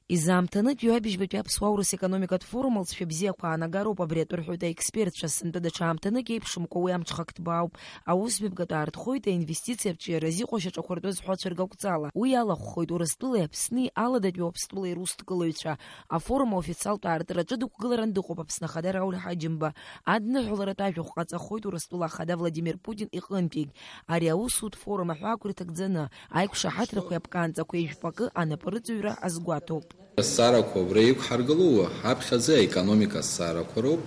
Изаамҭаны ҩажәбатәи аԥсуа аурыс економикатә форум алҵшәа бзиақәа аанагароуп абри атәы рҳәоит аекспертцәа. Сынтәа даҽа аамҭанык еиԥшымкәа уи амҽхак ҭбаауп. Аусбеибгатәы аартхоит аинвестициа арҿиара азыҟәа шьаҿақәа ртәы зҳәацәыргақәҵала. Уи алахәхоит Урыстәылеи Аԥсни аладатәи Уаԥстәылеи русҭкылаҩцәа. Афорум аофициалтә аартраҿы дықәгыларан дыҟоуп Аԥсны ахада Рауль Ҳаџьымба. Адныҳәаларатә ажәахә ҟаҵахоит Урыстәыла ахада Владимир Путин иҟынтәигь. Ари аусутә форум аҳәаақәа ирҭагӡаны аиқәшаҳаҭрақәа иапҟаанҵақәа еижәпакы анапарыҵаҩра азгәаҭоуп. Сарақәа убра иқәҳаргылоу ҳаԥхьаӡа аекономика сарақәа роуп.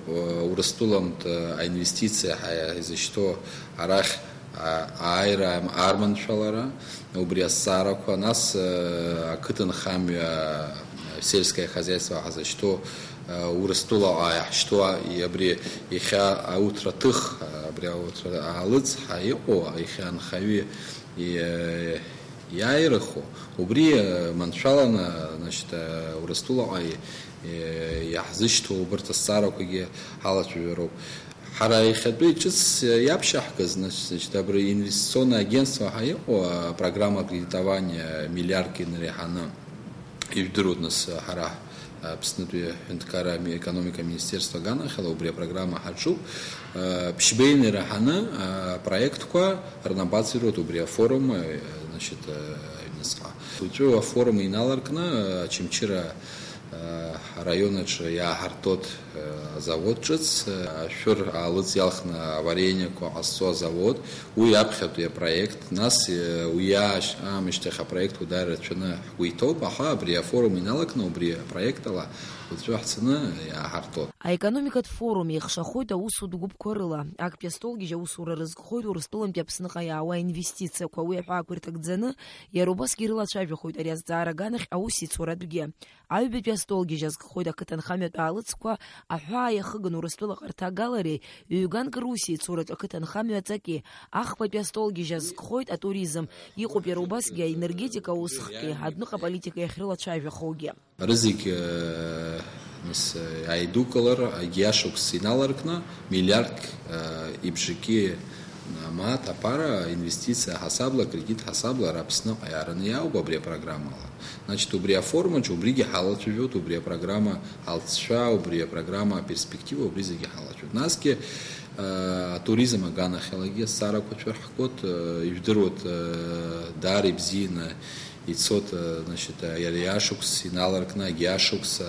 Урыстәылантә аинвестициа изышьҭоу арахь ааира арманшәалара убри асарақәа, нас ақыҭанхамҩа сельское хозяйство ҳазышьҭоу Урыстәылаҟа иаҳшьҭоу абри иахьа ауҭраҭых, абри ауҭра алыҵҳа иҟоу иахьа анхаҩы иааирахо убри маншәаланы Урыстәылаҟа иаҳзышьҭоу убарҭ асарақәагьы ҳалацәажәароуп. Ҳара иахьатәи ҿыц иаԥшьаҳкыз абри инвестиционное агентство ҳа иҟоу программа кредитования миллиардки нареиҳаны ижәдыруеит, нас ҳара Аԥснытәи аҳәынҭқарра економика министерство аганахьала убри апрограмма ҳаҿуп. Ԥшьбеины ираҳаны апроектқәа рнапаҵируеит убри афорум аҩныҵҟа. Уаҵәы афорум иналаркны Очамчыра араионаҿы иааҳартуеит азавод ҿыц, ашәыр аалыҵ иалхны аварениақәа ҟазҵо азавод, уи аԥхьатәи апроект, нас уи аамышьҭахь апроект уадаҩра рацәаны ҳгәы иҭоуп, аха абри афорум иналакны убри апроект ала уаҵәы ҳцаны иааҳартуеит. Аекономикатә форум иахшахоит аусутә гәыԥқәа рыла. Актәи астолгьежь аусура рызкхоит Урыстәылантәи Аԥсныҟа иаауа аинвестициақәа. Уи аҳәаақәа ирҭагӡаны иара убасгьы ирылацәажәахоит ари азҵаара аганахь аусеицуратәгьы. Аҩбатәи астолгьежь азкхоит ақыҭанхамҩатәы алыҵқәа аҳәаа иахыган Урыстәылаҟа рҭагалареи ҩ-ганк русеицуратә ақыҭанхамҩа аҵаки. Ахԥатәи астолгьежь азкхоит атуризм. Иҟоуп иара убасгьы аенергетика усхки, адәныҟа политика иахьрылацәажәахоугьы. Рызегь аидукылар агьиашықәс иналаркны миллиардк ибжаки маат апара инвестиция ҳасабла, кредит ҳасабла Аԥсныҟа иаараны иаауп абри апрограммала. Значит, убри афорумаҿы убригьы ҳалацәажәоит, убри апрограмма алҵшәа, убри апрограмма аперспектива, убри зегьы ҳалацәажәоит. Насгьы атуризм аганахьалагьы асарақәа ҳкуеит, ижәдыруеит даара ибзианы ицоит, иара иашықәс иналаркны агьиашықәс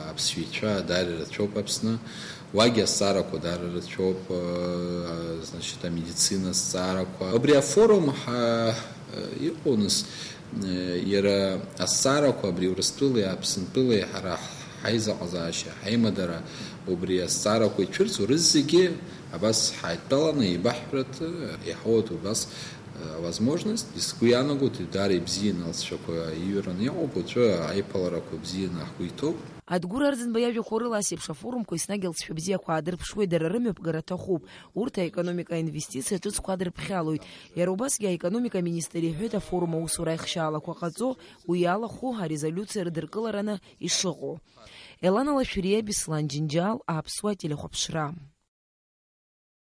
аԥсшәицәа даара ирацәоуп Аԥсны. Уагьы асарақәа даара ирацәоуп, амедицина асарақәа. Абри афорум иҟоу нас иара асарақәа абри Урыстәылеи Аԥсынтәылеи ҳара ҳаизаҟазаашьа, ҳаимадара убри асарақәа ицәырҵуа рызегьы абас ҳаидтәаланы еибаҳҳәарат иаҳауеит убас возможность, сгәы иаанагоит даара ибзианы алҵшәақәа иҩраны иҟоуп, уаҵәы аиԥыларақәа бзианы ҳгәы иҭоуп. Адгәыр Арӡынба иажәақәа рыла асеиԥш афорумқәа еснагь алҵшәа бзиақәа аадырԥшуеит, дара рымҩаԥгара аҭахуп. Урҭ аекономика аинвестициа ҿыцқәа адырԥхьалоит. Иара убасгьы аекономика аминистри иҳәоит афорум аусура аихшьаалақәа ҟаҵо, уи алахәу арезолиуциа рыдыркылараны ишыҟоу. Елана Лашәриа, Беслан Џьынџьал, Аԥсуа телехәаԥшра.